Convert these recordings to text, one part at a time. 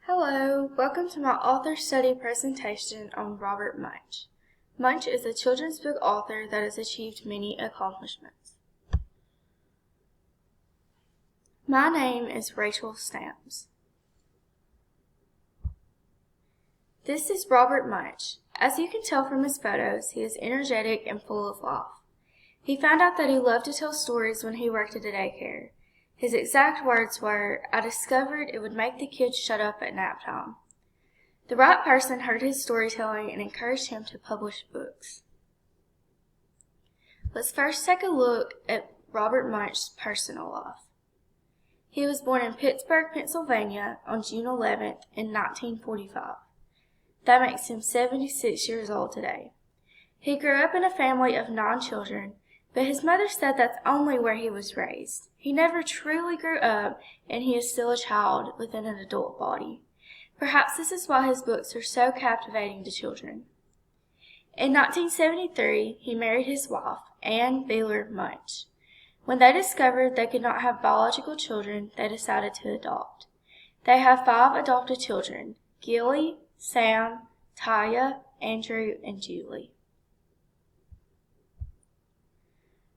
Hello, welcome to my author study presentation on Robert Munsch. Munsch is a children's book author that has achieved many accomplishments. My name is Rachel Stamps. This is Robert Munsch. As you can tell from his photos, he is energetic and full of life. He found out that he loved to tell stories when he worked at a daycare. His exact words were, "I discovered it would make the kids shut up at nap time." The right person heard his storytelling and encouraged him to publish books. Let's first take a look at Robert Munsch's personal life. He was born in Pittsburgh, Pennsylvania on June 11th in 1945. That makes him 76 years old today. He grew up in a family of 9 children, but his mother said that's only where he was raised. He never truly grew up, and he is still a child within an adult body. Perhaps this is why his books are so captivating to children. In 1973, he married his wife, Anne Beeler Munsch. When they discovered they could not have biological children, they decided to adopt. They have 5 adopted children: Gilly, Sam, Taya, Andrew, and Julie.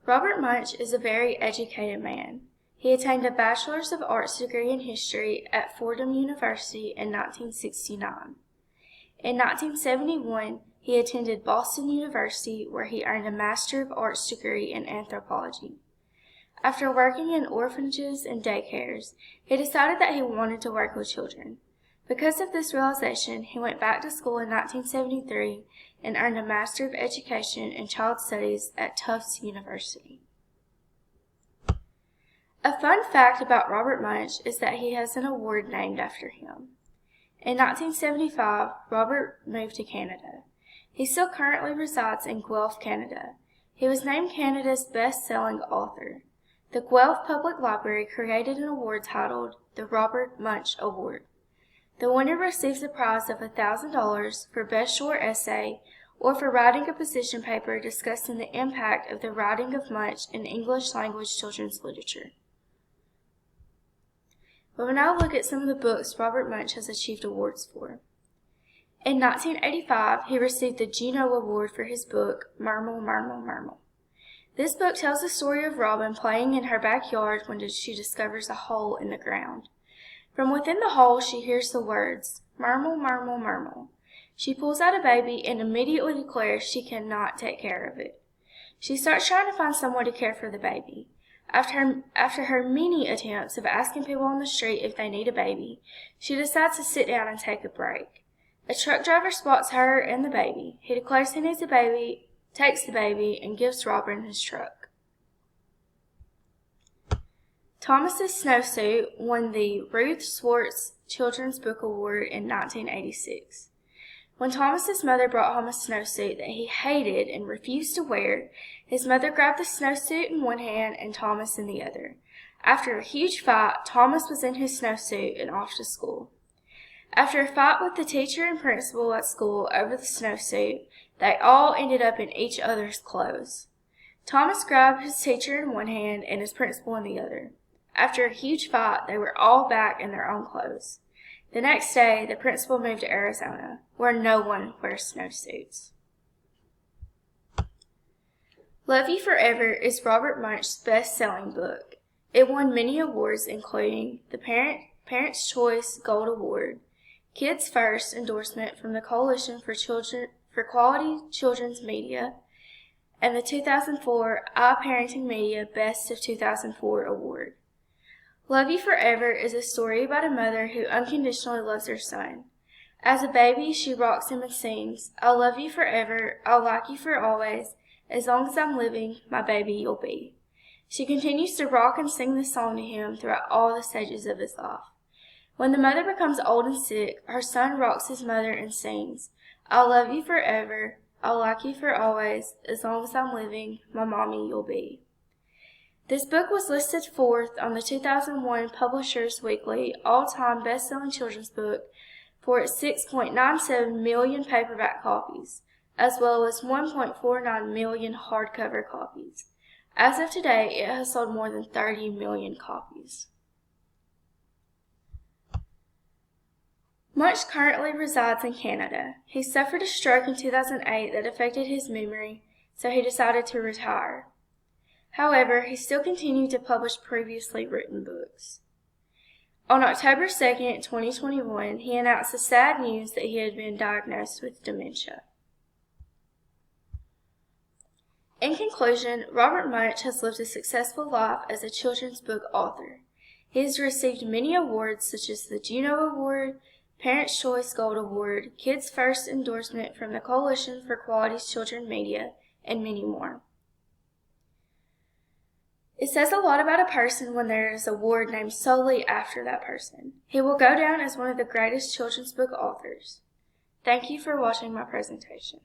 Robert Munsch is a very educated man. He attained a Bachelor's of Arts degree in history at Fordham University in 1969. In 1971, he attended Boston University, where he earned a Master of Arts degree in anthropology. After working in orphanages and daycares, he decided that he wanted to work with children. Because of this realization, he went back to school in 1973 and earned a Master of Education in Child Studies at Tufts University. A fun fact about Robert Munsch is that he has an award named after him. In 1975, Robert moved to Canada. He still currently resides in Guelph, Canada. He was named Canada's best-selling author. The Guelph Public Library created an award titled the Robert Munsch Award. The winner receives a prize of $1,000 for Best Short Essay or for writing a position paper discussing the impact of the writing of Munsch in English language children's literature. We will now look at some of the books Robert Munsch has achieved awards for. In 1985, he received the Juno Award for his book, Murmel, Murmel, Murmel. This book tells the story of Robin playing in her backyard when she discovers a hole in the ground. From within the hole, she hears the words, "Murmel, Murmel, Murmel." She pulls out a baby and immediately declares she cannot take care of it. She starts trying to find someone to care for the baby. After her many attempts of asking people on the street if they need a baby, she decides to sit down and take a break. A truck driver spots her and the baby. He declares he needs a baby, takes the baby, and gives Robin his truck. Thomas's Snowsuit won the Ruth Swartz Children's Book Award in 1986. When Thomas's mother brought home a snowsuit that he hated and refused to wear, his mother grabbed the snowsuit in one hand and Thomas in the other. After a huge fight, Thomas was in his snowsuit and off to school. After a fight with the teacher and principal at school over the snowsuit, they all ended up in each other's clothes. Thomas grabbed his teacher in one hand and his principal in the other. After a huge fight, they were all back in their own clothes. The next day, the principal moved to Arizona, where no one wears snowsuits. Love You Forever is Robert Munsch's best-selling book. It won many awards, including the Parents' Choice Gold Award, Kids First endorsement from the Coalition for Quality Children's Media, and the 2004 iParenting Media Best of 2004 Award. Love You Forever is a story about a mother who unconditionally loves her son. As a baby, she rocks him and sings, "I'll love you forever, I'll like you for always, as long as I'm living, my baby you'll be." She continues to rock and sing this song to him throughout all the stages of his life. When the mother becomes old and sick, her son rocks his mother and sings, "I'll love you forever, I'll like you for always, as long as I'm living, my mommy you'll be." This book was listed 4th on the 2001 Publishers Weekly all-time best-selling children's book for its 6.97 million paperback copies, as well as 1.49 million hardcover copies. As of today, it has sold more than 30 million copies. Munsch currently resides in Canada. He suffered a stroke in 2008 that affected his memory, so he decided to retire. However, he still continued to publish previously written books. On October 2nd, 2021, he announced the sad news that he had been diagnosed with dementia. In conclusion, Robert Munsch has lived a successful life as a children's book author. He has received many awards such as the Juno Award, Parents' Choice Gold Award, Kids First endorsement from the Coalition for Quality Children's Media, and many more. It says a lot about a person when there is an award named solely after that person. He will go down as one of the greatest children's book authors. Thank you for watching my presentation.